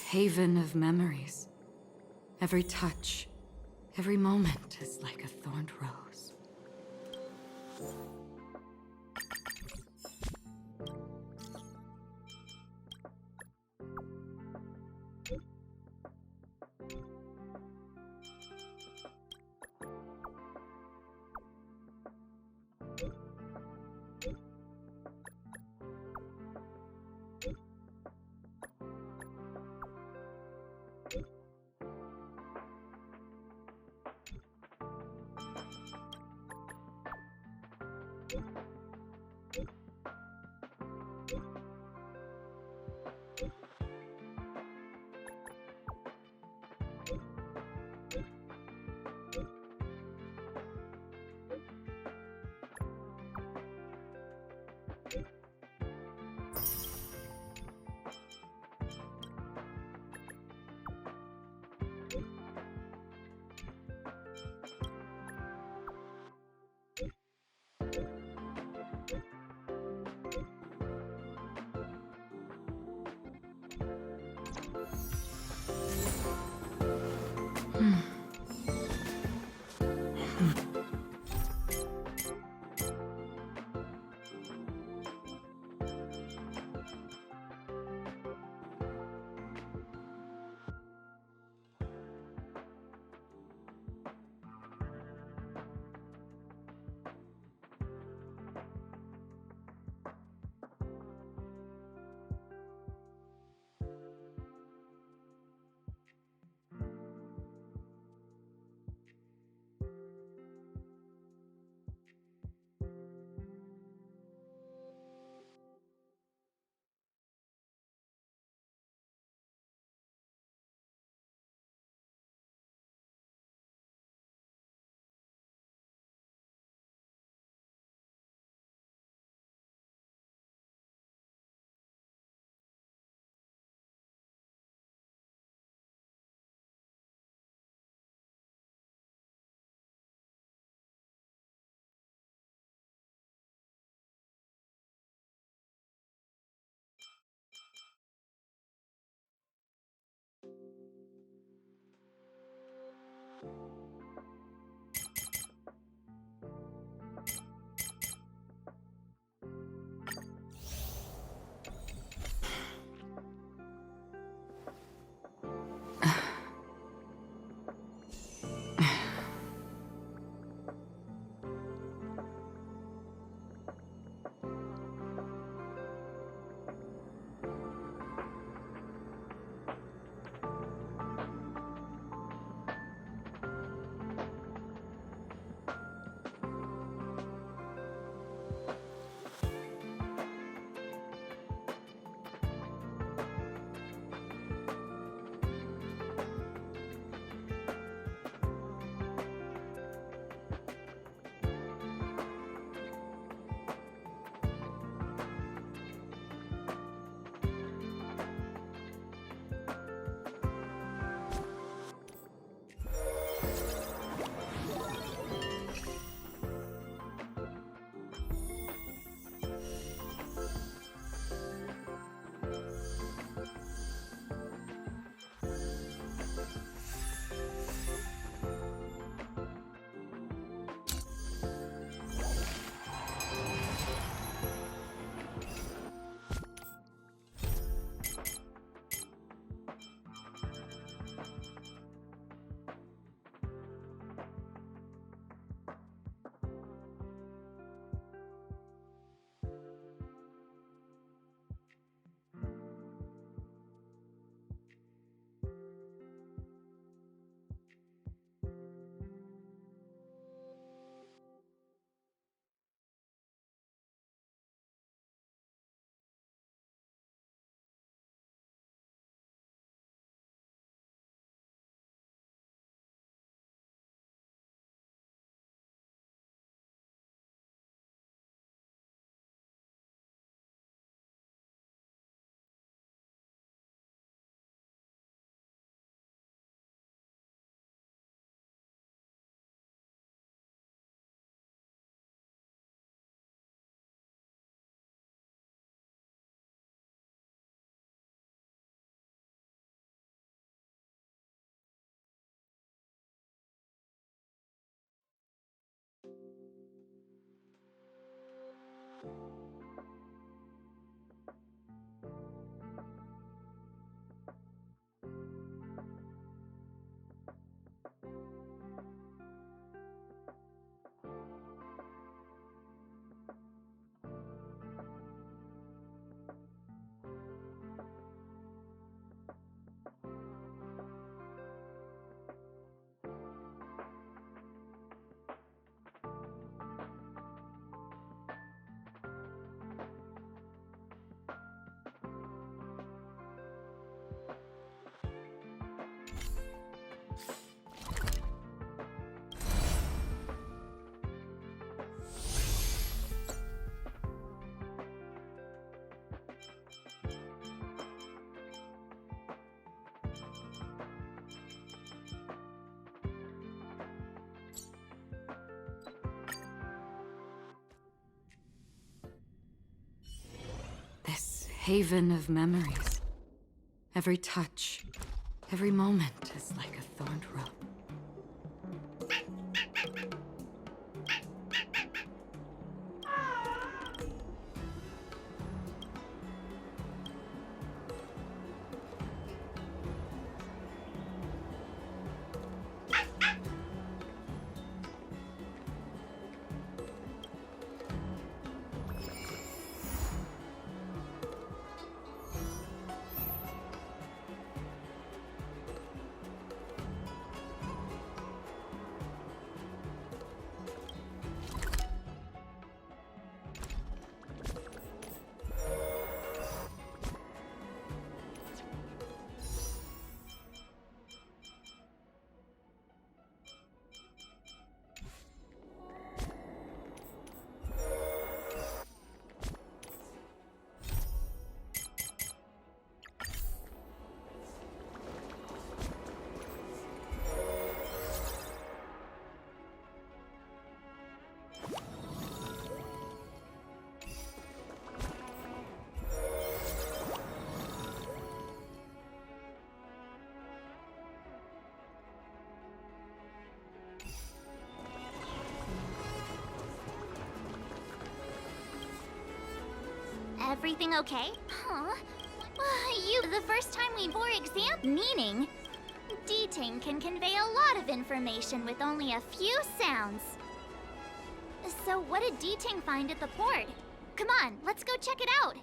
haven of memories. Every touch, every moment is like a thorned rose. haven of memories. Every touch, every moment is like a thorned rope. Everything okay? Huh? The first time we bore exam meaning. Deting can convey a lot of information with only a few sounds. So what did Deting find at the port? Come on, let's go check it out.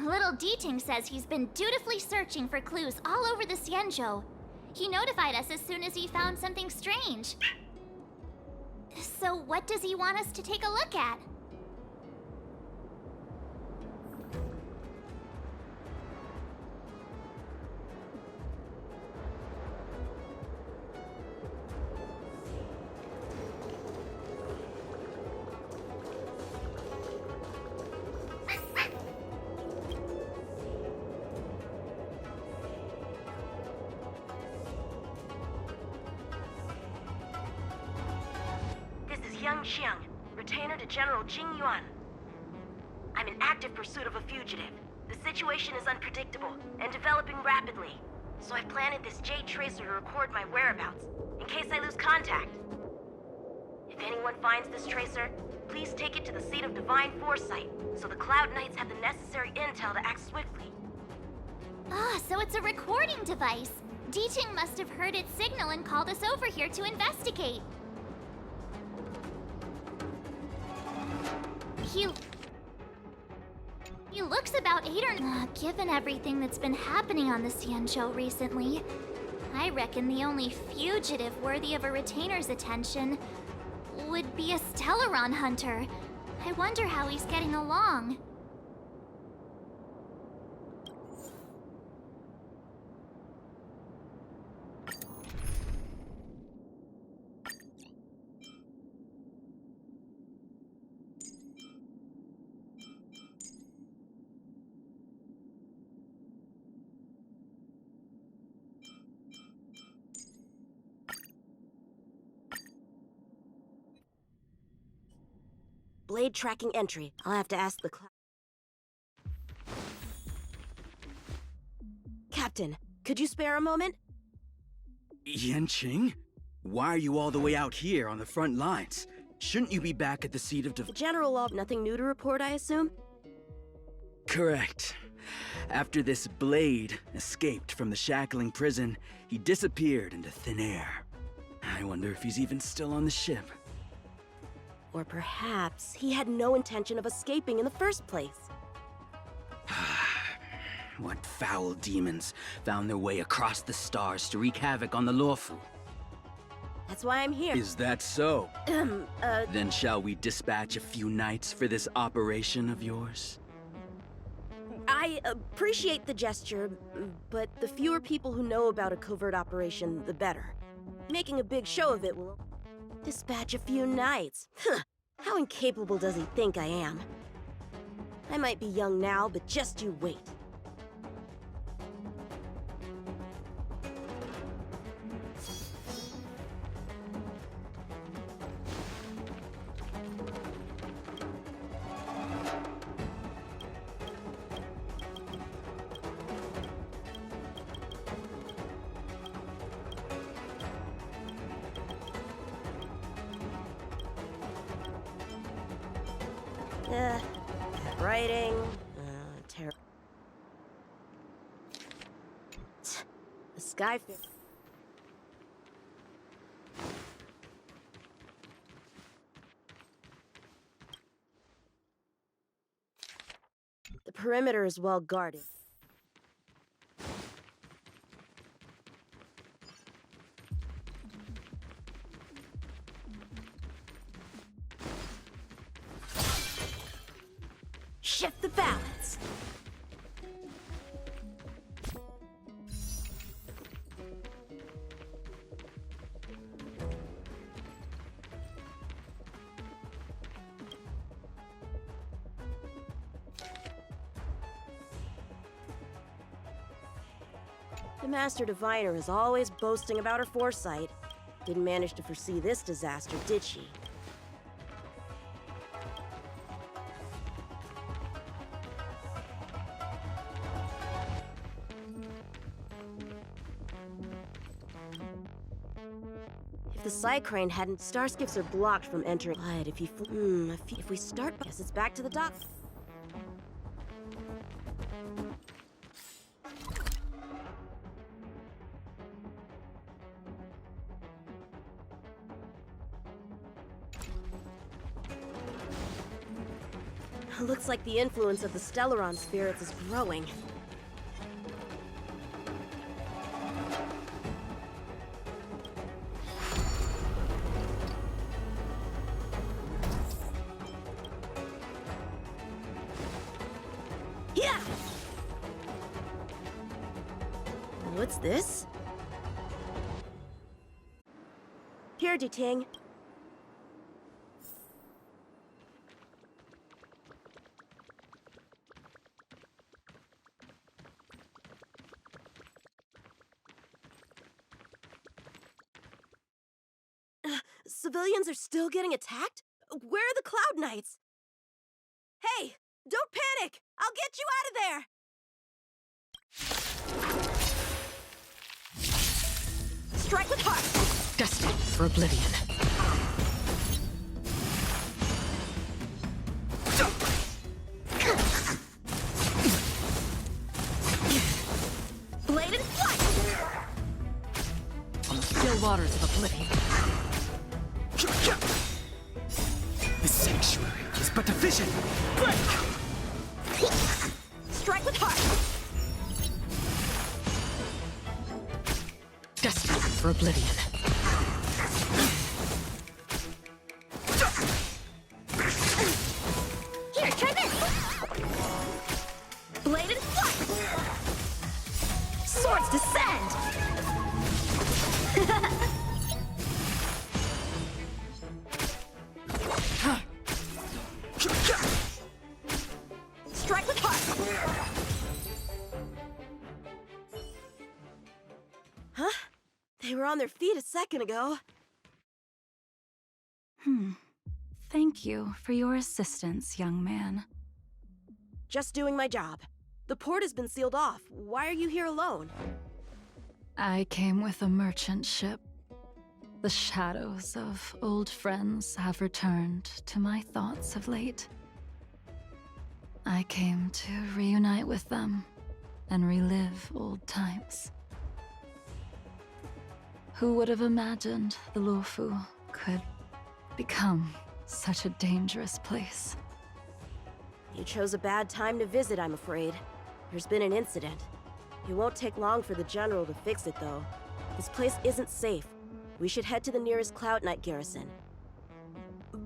Little Deting says he's been dutifully searching for clues all over the Xianzhou. He notified us as soon as he found something strange. So what does he want us to take a look at? Xiang, retainer to General Jing Yuan. I'm in active pursuit of a fugitive. The situation is unpredictable and developing rapidly, so I've planted this Jade Tracer to record my whereabouts, in case I lose contact. If anyone finds this tracer, please take it to the seat of Divine Foresight, so the Cloud Knights have the necessary intel to act swiftly. Ah, so it's a recording device. Deting must have heard its signal and called us over here to investigate. He looks about 8 or... given everything that's been happening on the Xianzhou recently, I reckon the only fugitive worthy of a retainer's attention would be a Stellaron hunter. I wonder how he's getting along. Blade tracking entry. I'll have to ask the Captain, could you spare a moment? Yanqing? Why are you all the way out here on the front lines? Shouldn't you be back at the seat of General, nothing new to report, I assume? Correct. After this blade escaped from the shackling prison, he disappeared into thin air. I wonder if he's even still on the ship. Or perhaps he had no intention of escaping in the first place. What foul demons found their way across the stars to wreak havoc on the Luofu? That's why I'm here. Is that so? Then shall we dispatch a few knights for this operation of yours? I appreciate the gesture, but the fewer people who know about a covert operation, the better. Making a big show of it will dispatch a few knights. Huh. How incapable does he think I am? I might be young now, but just you wait. Writing, the sky. The perimeter is well guarded. Shift the balance. The Master Diviner is always boasting about her foresight. Didn't manage to foresee this disaster, did she? If the Psycrane hadn't, starskips are blocked from entering. But if we start, guess it's back to the dock. Looks like the influence of the Stellaron spirits is growing. Yeah! What's this? Here, Duting. Civilians are still getting attacked? Where are the Cloud Knights? Hey, don't panic! I'll get you out of there! Strike with heart! Destined for oblivion. Blade and flight! On the still waters of oblivion. The sanctuary is but a vision! Break! Strike with heart! Destined for oblivion. Here, try this! Blade and flight! Swords descend! Strike with heart! Huh? They were on their feet a second ago. Thank you for your assistance, young man. Just doing my job. The port has been sealed off. Why are you here alone? I came with a merchant ship. The shadows of old friends have returned to my thoughts of late. I came to reunite with them and relive old times. Who would have imagined the Luofu could become such a dangerous place? You chose a bad time to visit, I'm afraid. There's been an incident. It won't take long for the General to fix it, though. This place isn't safe. We should head to the nearest Cloud Knight garrison.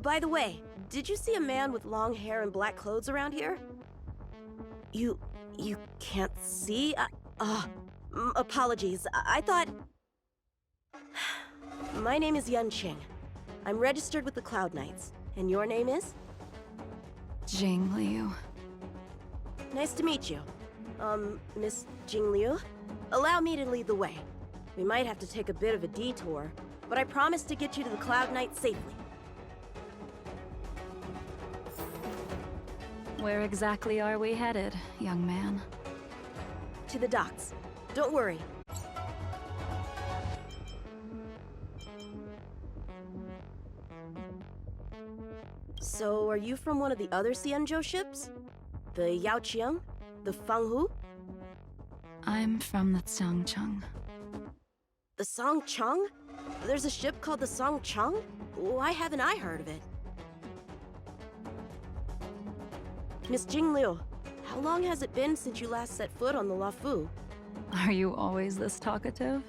By the way, did you see a man with long hair and black clothes around here? You can't see? Apologies. I thought... My name is Yun Qing. I'm registered with the Cloud Knights. And your name is? Jing Liu. Nice to meet you. Miss Jing Liu? Allow me to lead the way. We might have to take a bit of a detour, but I promise to get you to the Cloud Knight safely. Where exactly are we headed, young man? To the docks. Don't worry. So, are you from one of the other Xianzhou ships? The Yaoqiang? The Fanghu? I'm from the Xiangcheng. The Songcheng? There's a ship called the Songcheng? Why haven't I heard of it? Miss Jing Liu, how long has it been since you last set foot on the Luofu? Are you always this talkative?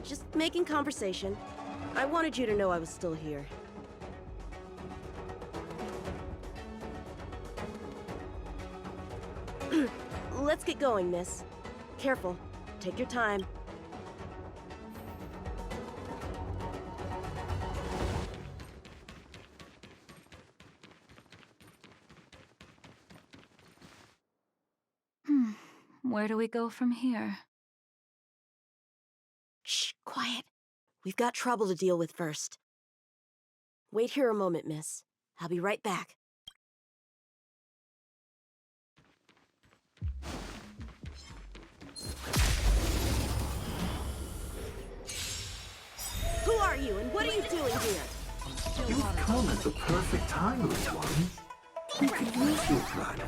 Just making conversation. I wanted you to know I was still here. Let's get going, miss. Careful. Take your time. Where do we go from here? Shh, quiet. We've got trouble to deal with first. Wait here a moment, miss. I'll be right back. Who are you, and what are you doing here? You've come at the perfect time, little one. You could use your blood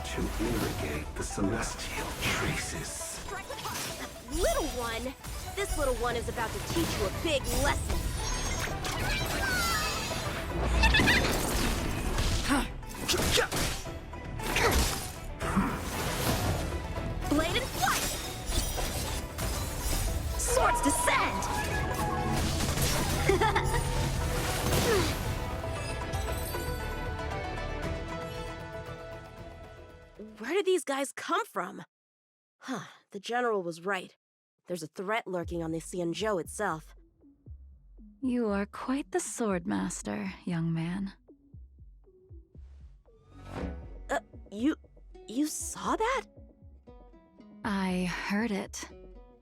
to irrigate the celestial traces. Little one? This little one is about to teach you a big lesson. Blade and flight! Swords descend! Where did these guys come from? Huh, the General was right. There's a threat lurking on the Xianzhou itself. You are quite the sword master, young man. You saw that? I heard it.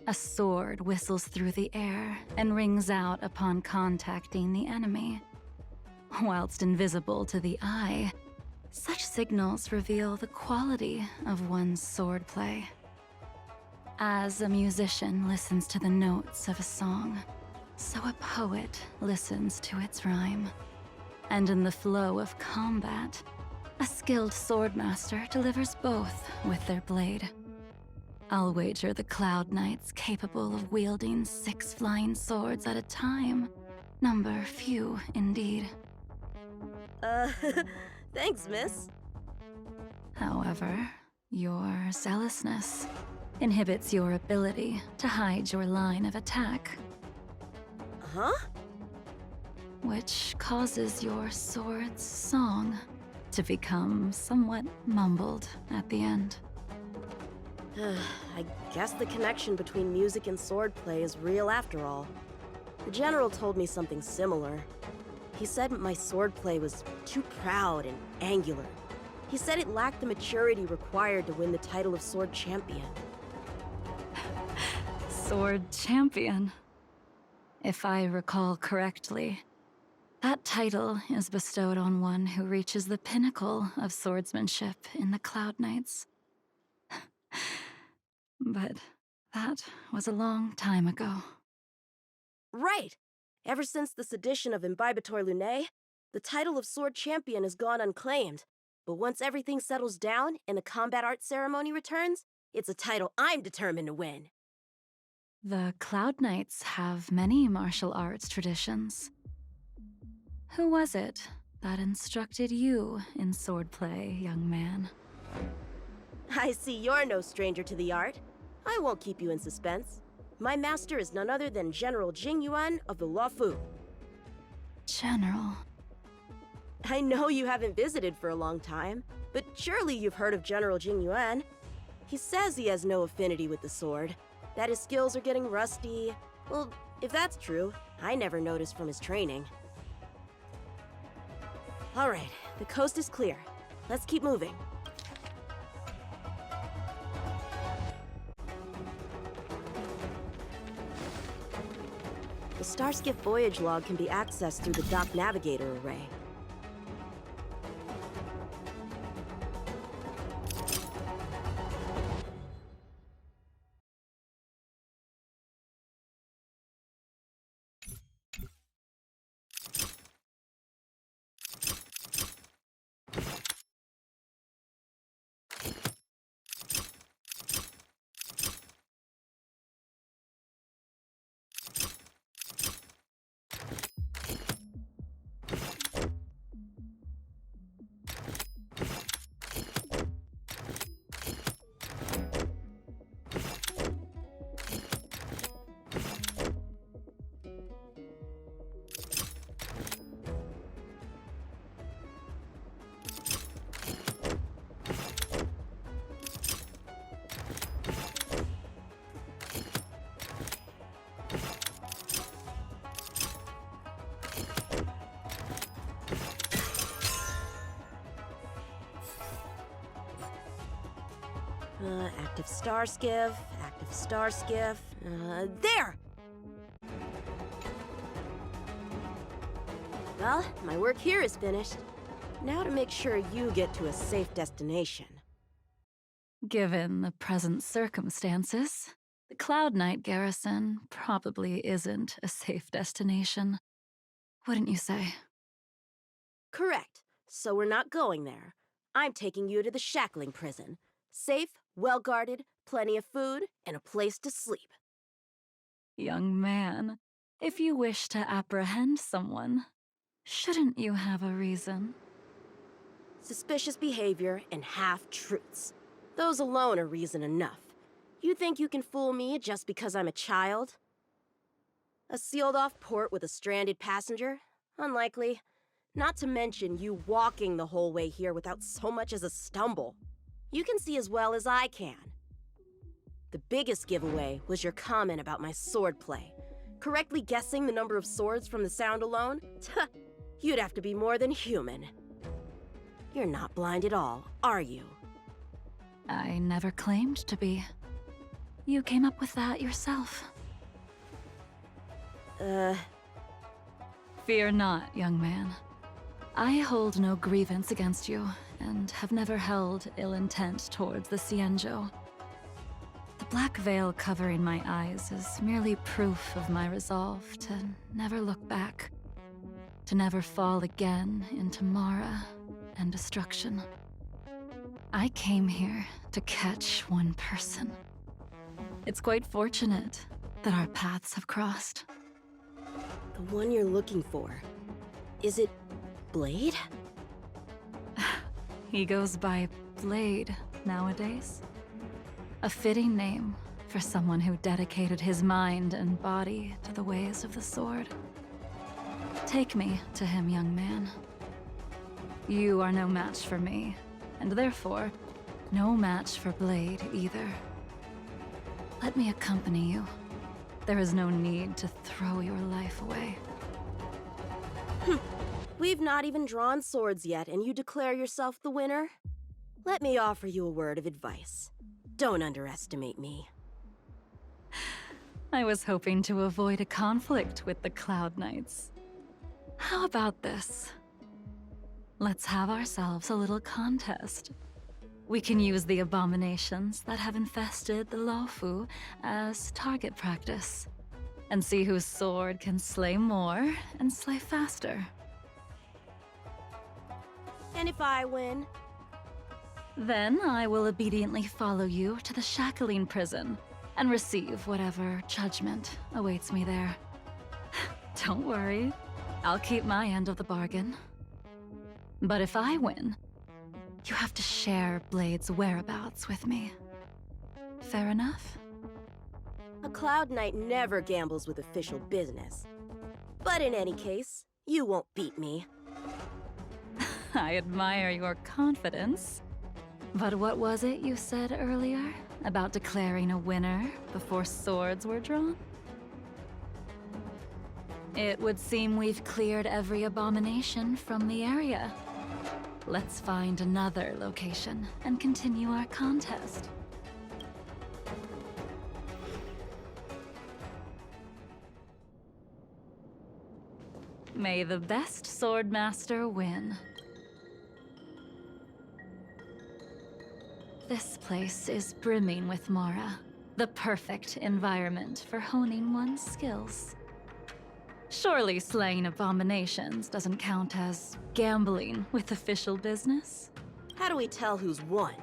A sword whistles through the air and rings out upon contacting the enemy. Whilst invisible to the eye, such signals reveal the quality of one's swordplay. As a musician listens to the notes of a song, so a poet listens to its rhyme. And in the flow of combat, a skilled swordmaster delivers both with their blade. I'll wager the Cloud Knights capable of wielding 6 flying swords at a time number few indeed. Thanks, miss. However, your zealousness inhibits your ability to hide your line of attack, Huh? which causes your sword's song to become somewhat mumbled at the end. I guess the connection between music and swordplay is real after all. The General told me something similar. He said my swordplay was too proud and angular. He said it lacked the maturity required to win the title of Sword Champion. Sword champion. If I recall correctly, That title is bestowed on one who reaches the pinnacle of swordsmanship in the Cloud Knights. But that was a long time ago. Right! Ever since the sedition of Imbibitor Lunae, the title of Sword Champion has gone unclaimed. But once everything settles down and the combat art ceremony returns, it's a title I'm determined to win. The Cloud Knights have many martial arts traditions. Who was it that instructed you in swordplay, young man? I see you're no stranger to the art. I won't keep you in suspense. My master is none other than General Jing Yuan of the Luofu. General. I know you haven't visited for a long time, but surely you've heard of General Jing Yuan. He says he has no affinity with the sword, that his skills are getting rusty. Well, if that's true, I never noticed from his training. All right, the coast is clear. Let's keep moving. The Starskiff voyage log can be accessed through the dock navigator array. Active Starskiff, there! Well, my work here is finished. Now to make sure you get to a safe destination. Given the present circumstances, the Cloud Knight garrison probably isn't a safe destination. Wouldn't you say? Correct. So we're not going there. I'm taking you to the shackling prison. Safe, well-guarded, plenty of food, and a place to sleep. Young man, if you wish to apprehend someone, shouldn't you have a reason? Suspicious behavior and half-truths. Those alone are reason enough. You think you can fool me just because I'm a child? A sealed-off port with a stranded passenger? Unlikely. Not to mention you walking the whole way here without so much as a stumble. You can see as well as I can. The biggest giveaway was your comment about my swordplay. Correctly guessing the number of swords from the sound alone? You'd have to be more than human. You're not blind at all, are you? I never claimed to be. You came up with that yourself. Fear not, young man. I hold no grievance against you, and have never held ill intent towards the Cienjo. The black veil covering my eyes is merely proof of my resolve to never look back, to never fall again into Mara and destruction. I came here to catch one person. It's quite fortunate that our paths have crossed. The one you're looking for. Is it Blade? He goes by Blade nowadays. A fitting name for someone who dedicated his mind and body to the ways of the sword. Take me to him, young man. You are no match for me, and therefore, no match for Blade either. Let me accompany you. There is no need to throw your life away. We've not even drawn swords yet, and you declare yourself the winner? Let me offer you a word of advice. Don't underestimate me. I was hoping to avoid a conflict with the Cloud Knights. How about this? Let's have ourselves a little contest. We can use the abominations that have infested the Lofu as target practice, and see whose sword can slay more and slay faster. And if I win? Then I will obediently follow you to the shackling prison and receive whatever judgment awaits me there. Don't worry, I'll keep my end of the bargain. But if I win, you have to share Blade's whereabouts with me. Fair enough? A Cloud Knight never gambles with official business. But in any case, you won't beat me. I admire your confidence. But what was it you said earlier about declaring a winner before swords were drawn? It would seem we've cleared every abomination from the area. Let's find another location and continue our contest. May the best swordmaster win. This place is brimming with Mara, the perfect environment for honing one's skills. Surely slaying abominations doesn't count as gambling with official business? How do we tell who's won?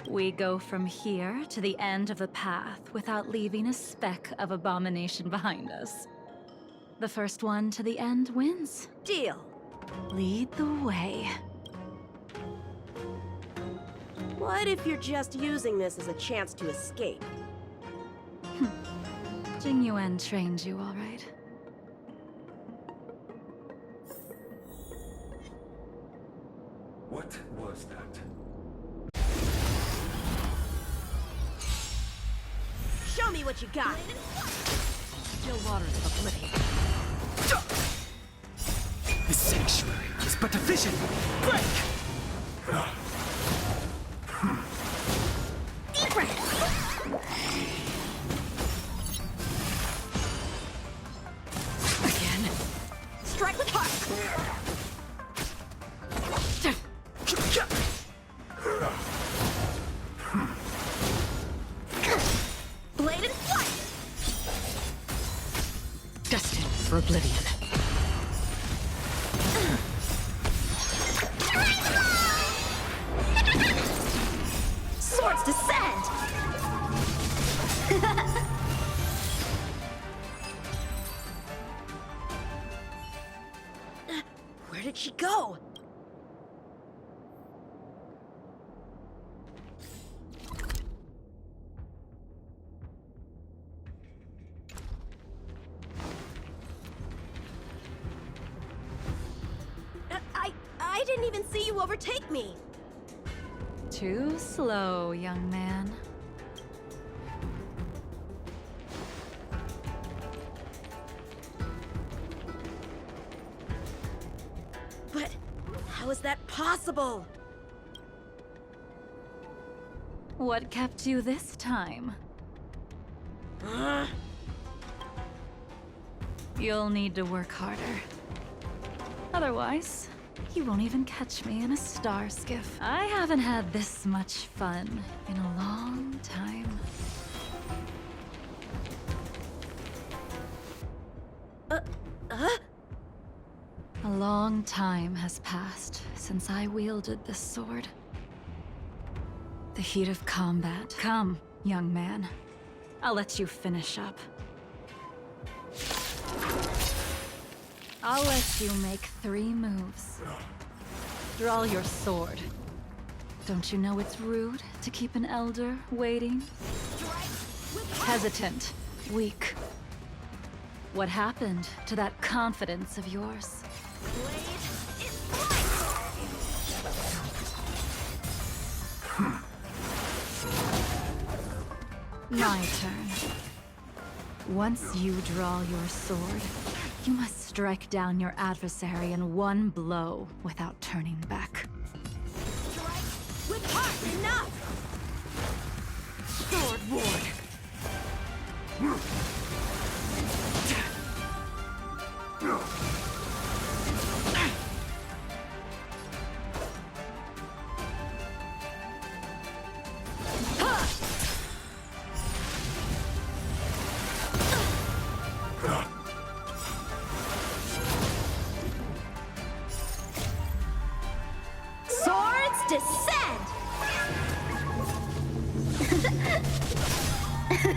We go from here to the end of the path without leaving a speck of abomination behind us. The first one to the end wins. Deal. Lead the way. What if you're just using this as a chance to escape? Jing Yuan trained you all right. What was that? Show me what you got! Still waters of oblivion. The sanctuary is but a vision. Break! Deep breath. Again. Strike with heart. Blade and flight. Destined for oblivion. Swords descend. Where did she go? I didn't even see you overtake me. Too slow, young man. But how is that possible? What kept you this time? You'll need to work harder. Otherwise, you won't even catch me in a star skiff. I haven't had this much fun in a long time. A long time has passed since I wielded this sword. The heat of combat. Come, young man. I'll let you finish up. I'll let you make 3 moves. Draw your sword. Don't you know it's rude to keep an elder waiting? Hesitant, weak. What happened to that confidence of yours? My turn. Once you draw your sword, you must strike down your adversary in one blow without turning back. With heart, enough! Sword Ward! Blade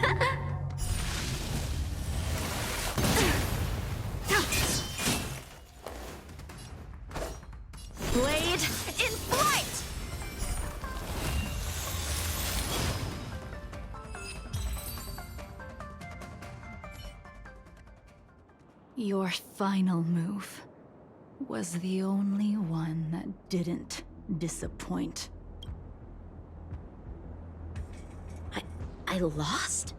in flight! Your final move was the only one that didn't disappoint. I lost?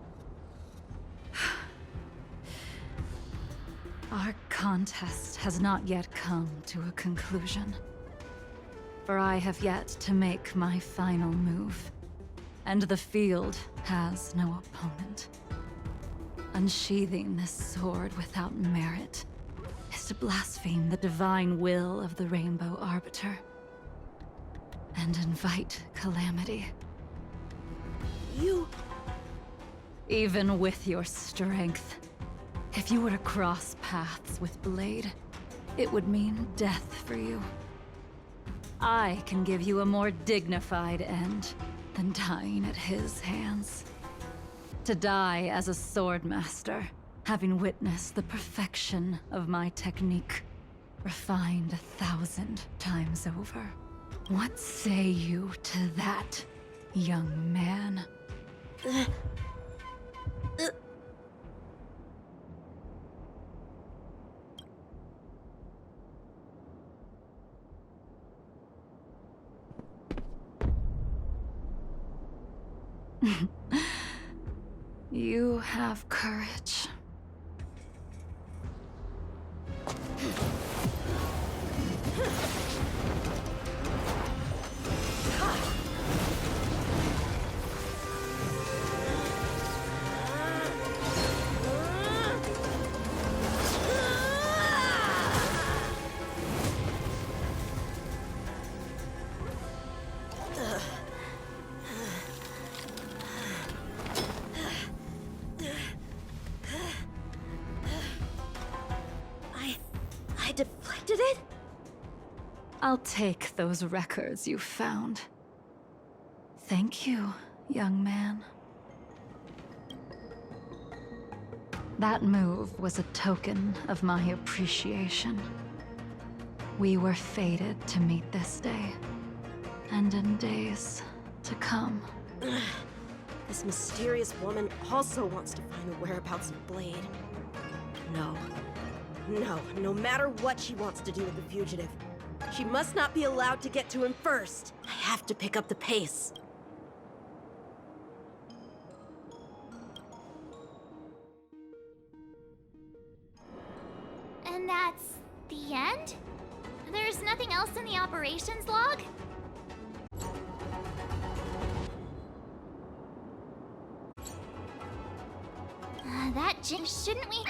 Our contest has not yet come to a conclusion. For I have yet to make my final move, and the field has no opponent. Unsheathing this sword without merit is to blaspheme the divine will of the Rainbow Arbiter and invite calamity. You... Even with your strength, if you were to cross paths with Blade, it would mean death for you. I can give you a more dignified end than dying at his hands. To die as a swordmaster, having witnessed the perfection of my technique, refined 1,000 times over. What say you to that, young man? You have courage. I deflected it? I'll take those records you found. Thank you, young man. That move was a token of my appreciation. We were fated to meet this day, and in days to come. This mysterious woman also wants to find the whereabouts of Blade. No matter what she wants to do with the fugitive, she must not be allowed to get to him first. I have to pick up the pace. And that's the end? There's nothing else in the operations log? Shouldn't we?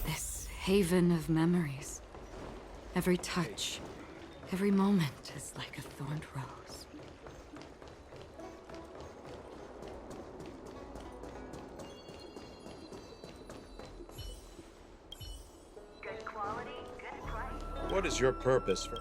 This haven of memories. Every touch, every moment is like a thorned rose. Good quality, good price. What is your purpose for...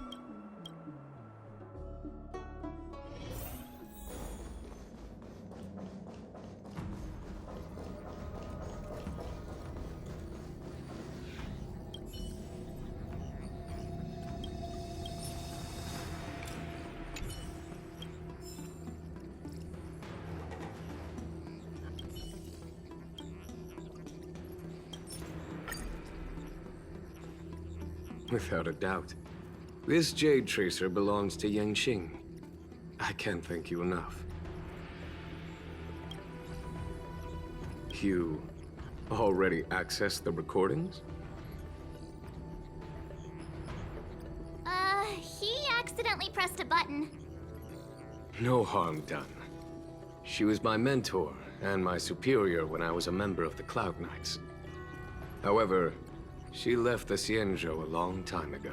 Without a doubt. This Jade Tracer belongs to Yangqing. I can't thank you enough. You already accessed the recordings? He accidentally pressed a button. No harm done. She was my mentor and my superior when I was a member of the Cloud Knights. However, she left the Xianzhou a long time ago.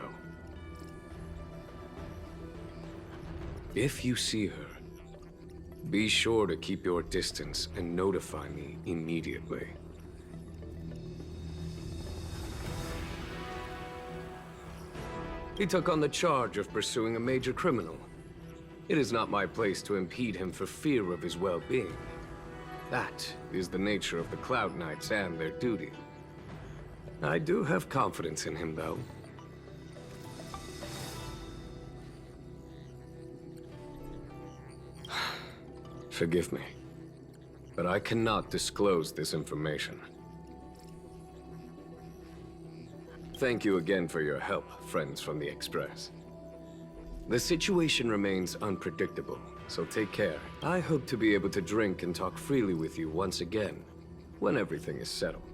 If you see her, Be sure to keep your distance and notify me immediately. He took on the charge of pursuing a major criminal. It is not my place to impede him for fear of his well-being. That is the nature of the Cloud Knights and their duty. I do have confidence in him, though. Forgive me, but I cannot disclose this information. Thank you again for your help, friends from the Express. The situation remains unpredictable, so take care. I hope to be able to drink and talk freely with you once again, when everything is settled.